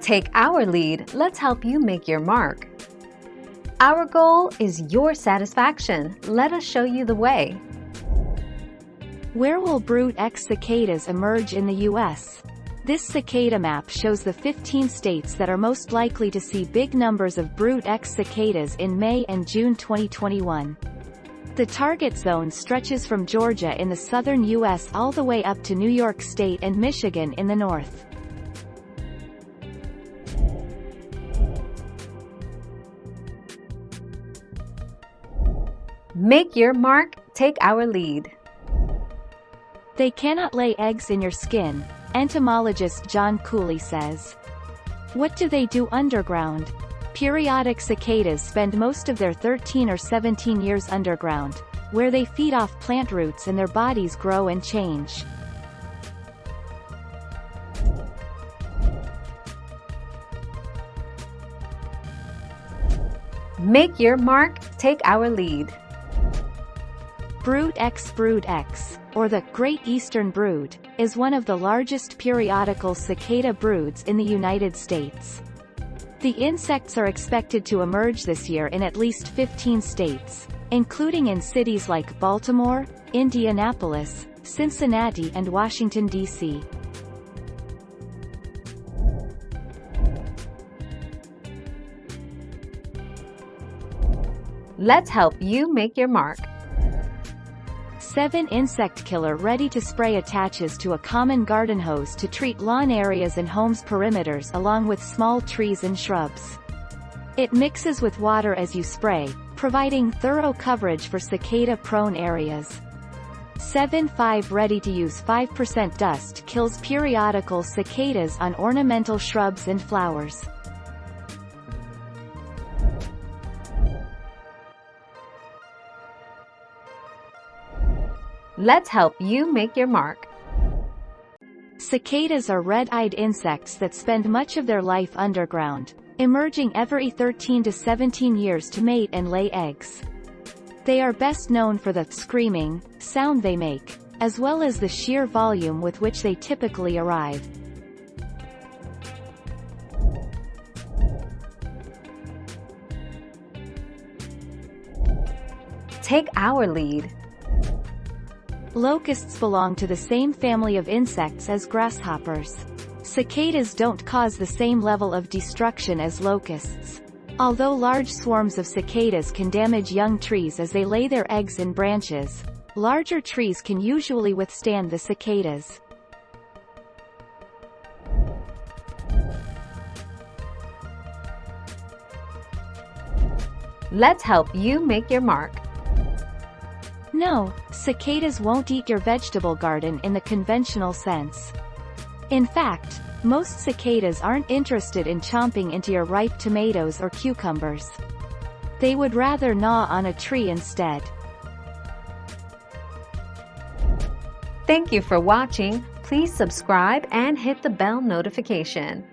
Take our lead, let's help you make your mark. Our goal is your satisfaction. Let us show you the way. Where will Brood X cicadas emerge in the U.S.? This cicada map shows the 15 states that are most likely to see big numbers of Brood X cicadas in May and June 2021. The target zone stretches from Georgia in the southern U.S. all the way up to New York State and Michigan in the north. Make your mark, take our lead. They cannot lay eggs in your skin, entomologist John Cooley says. What do they do underground? Periodic cicadas spend most of their 13 or 17 years underground, where they feed off plant roots and their bodies grow and change. Make your mark, take our lead. Brood X, or the Great Eastern Brood, is one of the largest periodical cicada broods in the United States. The insects are expected to emerge this year in at least 15 states, including in cities like Baltimore, Indianapolis, Cincinnati and Washington, D.C. Let's help you make your mark. 7 insect killer ready to spray attaches to a common garden hose to treat lawn areas and homes' perimeters along with small trees and shrubs. It mixes with water as you spray, providing thorough coverage for cicada-prone areas. 7.5 ready-to-use 5% dust kills periodical cicadas on ornamental shrubs and flowers. Let's help you make your mark. Cicadas are red-eyed insects that spend much of their life underground, emerging every 13 to 17 years to mate and lay eggs. They are best known for the screaming sound they make, as well as the sheer volume with which they typically arrive. Take our lead. Locusts belong to the same family of insects as grasshoppers. Cicadas don't cause the same level of destruction as locusts. Although large swarms of cicadas can damage young trees as they lay their eggs in branches, larger trees can usually withstand the cicadas. Let's help you make your mark. No, cicadas won't eat your vegetable garden in the conventional sense. In fact, most cicadas aren't interested in chomping into your ripe tomatoes or cucumbers. They would rather gnaw on a tree instead. Thank you for watching. Please subscribe and hit the bell notification.